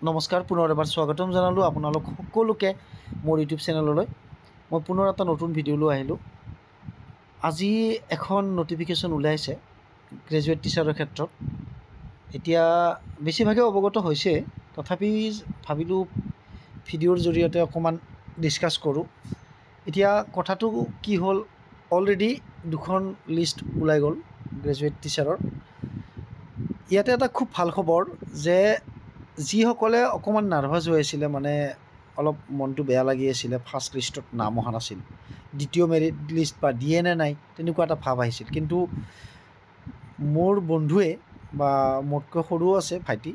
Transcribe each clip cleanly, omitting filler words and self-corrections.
নমস্কাৰ, পুনৰ এবাৰ স্বাগতম জনালোঁ আপোনালোক সকলোকে মোৰ ইউটিউব চেনেললৈ। মই পুনৰ এটা নতুন ভিডিঅ' লৈ আহিলোঁ। আজি এখন নটিফিকেশ্যন ওলাইছে গ্ৰেজুৱেট টিচাৰৰ ক্ষেত্ৰত। এতিয়া বেছিভাগে অৱগত হৈছে, তথাপি ভাবিলোঁ ভিডিঅ'ৰ জৰিয়তে অকণমান ডিছকাছ কৰোঁ। এতিয়া কথাটো কি হ'ল, অলৰেডি দুখন লিষ্ট ওলাই গ'ল গ্ৰেজুৱেট টিচাৰৰ। ইয়াতে এটা খুব ভাল খবৰ যে যিসকলে অকণমান নাৰ্ভাছ হৈ আছিলে, মানে অলপ মনটো বেয়া লাগি আছিলে, ফাৰ্ষ্ট লিষ্টত নাম অহা নাছিল, দ্বিতীয় মেৰিট লিষ্ট বা দিয়ে নে নাই তেনেকুৱা এটা ভাৱ আহিছিল। কিন্তু মোৰ বন্ধুৱে বা মোতকৈ সৰুও আছে ভাইটি,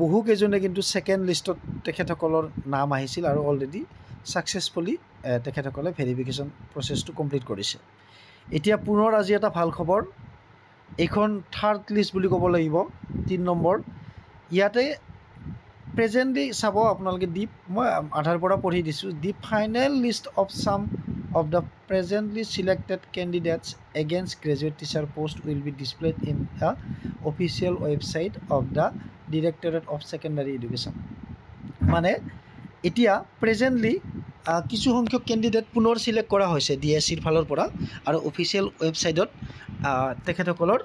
বহুকেইজনে কিন্তু ছেকেণ্ড লিষ্টত তেখেতসকলৰ নাম আহিছিল আৰু অলৰেডি ছাকচেছফুলি তেখেতসকলে ভেৰিফিকেশ্যন প্ৰচেছটো কমপ্লিট কৰিছে। এতিয়া পুনৰ আজি এটা ভাল খবৰ, এইখন থাৰ্ড লিষ্ট বুলি ক'ব লাগিব, 3 নম্বৰ। ইয়াতে প্ৰেজেণ্টলি চাব আপোনালোকে, মই আধাৰ পৰা পঢ়ি দিছোঁ। The final list of some of the presently selected candidates against graduate teacher post will be displayed in the official website of the directorate of secondary education. মানে এতিয়া প্ৰেজেণ্টলি কিছু সংখ্যক কেণ্ডিডেট পুনৰ ছিলেক্ট কৰা হৈছে DSCৰ ফালৰ পৰা, আৰু অফিচিয়েল ৱেবছাইটত তেখেতসকলৰ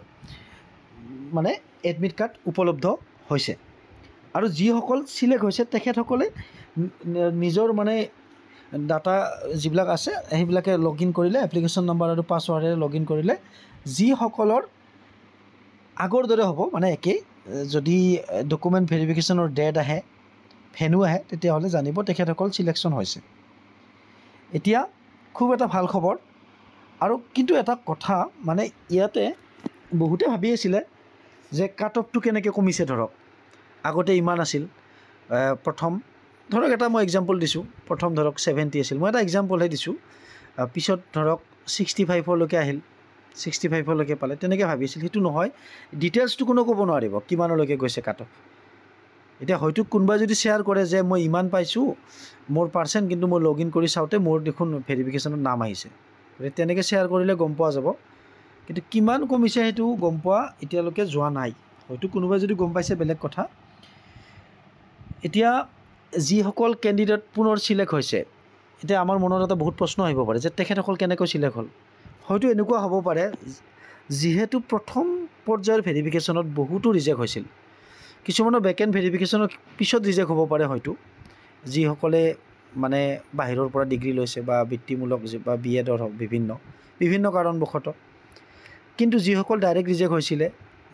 মানে এডমিট কাৰ্ড উপলব্ধ হৈছে। আৰু যিসকল ছিলেক্ট হৈছে তেখেতসকলে নিজৰ মানে ডাটা যিবিলাক আছে সেইবিলাকে লগ ইন কৰিলে, এপ্লিকেশ্যন নম্বৰ আৰু পাছৱাৰ্ডেৰে লগ ইন কৰিলে, যিসকলৰ আগৰ দৰে হ'ব, মানে একেই। যদি ডকুমেণ্ট ভেৰিফিকেশ্যনৰ ডেট আহে, ভেনু আহে, তেতিয়াহ'লে জানিব তেখেতসকল ছিলেকশ্যন হৈছে। এতিয়া খুব এটা ভাল খবৰ। আৰু কিন্তু এটা কথা, মানে ইয়াতে বহুতে ভাবি আছিলে যে কাট অফটো কেনেকৈ কমিছে। ধৰক আগতে ইমান আছিল, প্ৰথম ধৰক এটা মই এক্সাম্পল দিছোঁ, প্ৰথম ধৰক 70 আছিল, মই এটা এক্সাম্পলহে দিছোঁ। পিছত ধৰক 65লৈকে আহিল, 65লৈকে পালে, তেনেকৈ ভাবিছিল। সেইটো নহয়, ডিটেইলছটো কোনো ক'ব নোৱাৰিব কিমানলৈকে গৈছে কাট অফ। এতিয়া হয়তো কোনোবাই যদি শ্বেয়াৰ কৰে যে মই ইমান পাইছোঁ মোৰ পাৰ্চেণ্ট, কিন্তু মই লগ ইন কৰি চাওঁতে মোৰ দেখোন ভেৰিফিকেশ্যনত নাম আহিছে, গতিকে তেনেকৈ শ্বেয়াৰ কৰিলে গম পোৱা যাব। কিন্তু কিমান কমিছে সেইটো গম পোৱা এতিয়ালৈকে যোৱা নাই। হয়তো কোনোবাই যদি গম পাইছে বেলেগ কথা। এতিয়া যিসকল কেণ্ডিডেট পুনৰ ছিলেক্ট হৈছে, এতিয়া আমাৰ মনত এটা বহুত প্ৰশ্ন আহিব পাৰে যে তেখেতসকল কেনেকৈ ছিলেক্ট হ'ল। হয়তো এনেকুৱা হ'ব পাৰে, যিহেতু প্ৰথম পৰ্যায়ৰ ভেৰিফিকেশ্যনত বহুতো ৰিজেক্ট হৈছিল, কিছুমানৰ বেক এণ্ড ভেৰিফিকেশ্যনৰ পিছত ৰিজেক্ট হ'ব পাৰে হয়তো, যিসকলে মানে বাহিৰৰ পৰা ডিগ্ৰী লৈছে বা বৃত্তিমূলক বা BEdৰ হওক, বিভিন্ন কাৰণবশতঃ। কিন্তু যিসকল ডাইৰেক্ট ৰিজেক্ট হৈছিলে,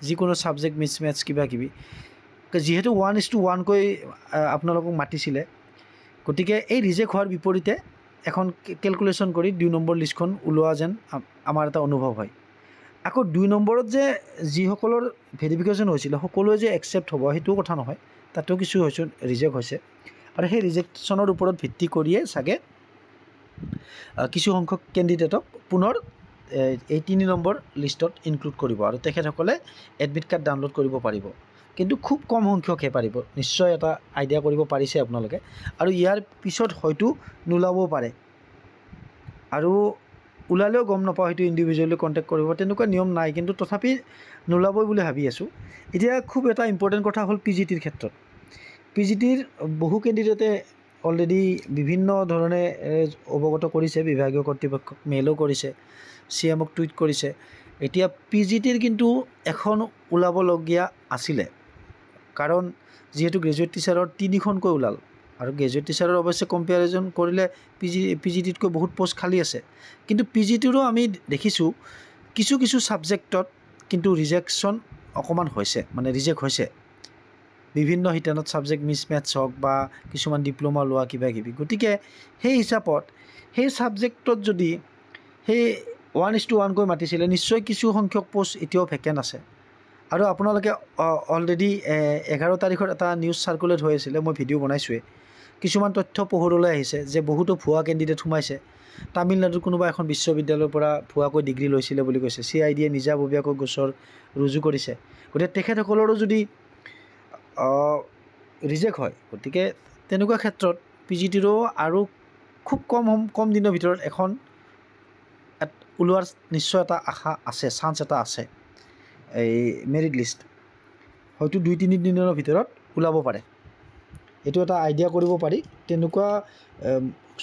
যিকোনো ছাবজেক্ট মিছমেটছ কিবা কিবি, যিহেতু 1:1কৈ আপোনালোকক মাতিছিলে, গতিকে এই ৰিজেক্ট হোৱাৰ বিপৰীতে এখন কেলকুলেশ্যন কৰি 2 নম্বৰ লিষ্টখন ওলোৱা যেন আমাৰ এটা অনুভৱ হয়। আকৌ 2 নম্বৰত যে যিসকলৰ ভেৰিফিকেশ্যন হৈছিলে সকলোৱে যে একচেপ্ট হ'ব সেইটোও কথা নহয়, তাতেও কিছু ৰিজেক্ট হৈছে। আৰু সেই ৰিজেকশ্যনৰ ওপৰত ভিত্তি কৰিয়ে চাগে কিছু সংখ্যক কেণ্ডিডেটক পুনৰ এই 3 নম্বৰ লিষ্টত ইনক্লুড কৰিব, আৰু তেখেতসকলে এডমিট কাৰ্ড ডাউনলোড কৰিব পাৰিব। কিন্তু খুব কম সংখ্যকহে পাৰিব, নিশ্চয় এটা আইডিয়া কৰিব পাৰিছে আপোনালোকে। আৰু ইয়াৰ পিছত হয়তো নোলাবও পাৰে, আৰু ওলালেও গম নাপাওঁ, হয়তো ইণ্ডিভিজুৱেলি কণ্টেক্ট কৰিব, তেনেকুৱা নিয়ম নাই, কিন্তু তথাপি নোলাবই বুলি ভাবি আছোঁ। এতিয়া খুব এটা ইম্পৰ্টেণ্ট কথা হ'ল PGTৰ ক্ষেত্ৰত। PGTৰ বহু কেণ্ডিডেটে অলৰেডি বিভিন্ন ধৰণে অৱগত কৰিছে, বিভাগীয় কৰ্তৃপক্ষক মেইলো কৰিছে, CMক টুইট কৰিছে। এতিয়া PGTৰ কিন্তু এখন ওলাবলগীয়া আছিলে, কাৰণ যিহেতু গ্ৰেজুৱেট টিচাৰৰ 3খনকৈ ওলাল, আৰু গ্ৰেজুৱেট টিচাৰৰ অৱশ্যে কম্পেৰিজন কৰিলে PGTতকৈ বহুত পষ্ট খালী আছে। কিন্তু PGTৰো আমি দেখিছোঁ কিছু ছাবজেক্টত কিন্তু ৰিজেকশ্যন অকণমান হৈছে, মানে ৰিজেক্ট হৈছে। বিভিন্ন শিতানত ছাবজেক্ট মিছমেটছ হওক বা কিছুমান ডিপ্ল'মা লোৱা কিবা কিবি। গতিকে সেই হিচাপত সেই ছাবজেক্টত যদি সেই 1:1কৈ মাতিছিলে, নিশ্চয় কিছু সংখ্যক পষ্ট এতিয়াও ভেকেণ্ট আছে। আৰু আপোনালোকে অলৰেডি 11 তাৰিখত এটা নিউজ চাৰ্কুলেট হৈ আছিলে, মই ভিডিঅ' বনাইছোঁৱেই। কিছুমান তথ্য পোহৰলৈ আহিছে যে বহুতো ভুৱা কেণ্ডিডেট সোমাইছে। তামিলনাডুৰ কোনোবা এখন বিশ্ববিদ্যালয়ৰ পৰা ভুৱাকৈ ডিগ্ৰী লৈছিলে বুলি কৈছে, CIDয়ে নিজাববীয়াকৈ গোচৰ ৰুজু কৰিছে। গতিকে তেখেতসকলৰো যদি ৰিজেক্ট হয়, গতিকে তেনেকুৱা ক্ষেত্ৰত PGTৰো আৰু খুব কম দিনৰ ভিতৰত এখন ওলোৱাৰ নিশ্চয় এটা আশা আছে, চান্স এটা আছে। এই মেৰিট লিষ্ট হয়তো 2-3 দিনৰ ভিতৰত ওলাব পাৰে। এইটো এটা আইডিয়া কৰিব পাৰি। তেনেকুৱা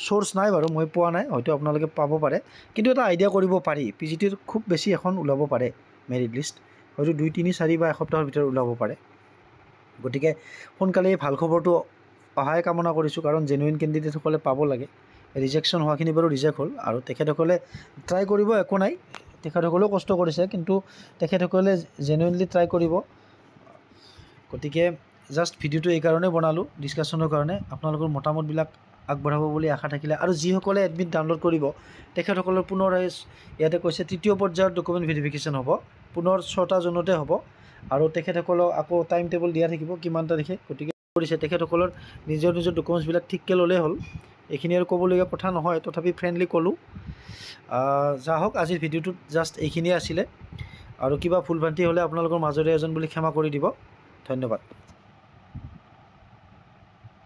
চ'ৰ্চ নাই বাৰু, মই পোৱা নাই, হয়তো আপোনালোকে পাব পাৰে, কিন্তু এটা আইডিয়া কৰিব পাৰি। PGTৰ খুব বেছি এখন ওলাব পাৰে মেৰিট লিষ্ট, হয়তো 2, 3, 4 বা এসপ্তাহৰ ভিতৰত ওলাব পাৰে। গতিকে সোনকালে এই ভাল খবৰটো অহাই কামনা কৰিছোঁ, কাৰণ জেনুইন কেণ্ডিডেটসকলে পাব লাগে। ৰিজেকশ্যন হোৱাখিনি বাৰু ৰিজেক্ট হ'ল, আৰু তেখেতসকলে ট্ৰাই কৰিব, একো নাই, তেখেতসকলেও কষ্ট কৰিছে, কিন্তু তেখেতসকলে জেনুইনলি ট্ৰাই কৰিব। গতিকে জাষ্ট ভিডিঅ'টো এই কাৰণেই বনালোঁ, ডিছকাশ্যনৰ কাৰণে। আপোনালোকৰ মতামতবিলাক আগবঢ়াব বুলি আশা থাকিলে। আৰু যিসকলে এডমিট ডাউনলোড কৰিব, তেখেতসকলৰ পুনৰ ইয়াতে কৈছে 3য় পৰ্যায়ৰ ডকুমেণ্ট ভেৰিফিকেশ্যন হ'ব, পুনৰ 6টা জোনতে হ'ব, আৰু তেখেতসকলক আকৌ টাইম টেবল দিয়া থাকিব কিমান তাৰিখে। গতিকে কৰিছে তেখেতসকলৰ নিজৰ ডকুমেণ্টছবিলাক ঠিককৈ ল'লেই হ'ল। এইখিনি আৰু ক'বলগীয়া কথা নহয়, তথাপি ফ্ৰেণ্ডলি ক'লোঁ। যা হওক, আজিৰ ভিডিঅ'টোত জাষ্ট এইখিনিয়ে আছিলে, আৰু কিবা ভুল ভ্ৰান্তি হ'লে আপোনালোকৰ মাজৰে এজন বুলি ক্ষমা কৰি দিব। ধন্যবাদ।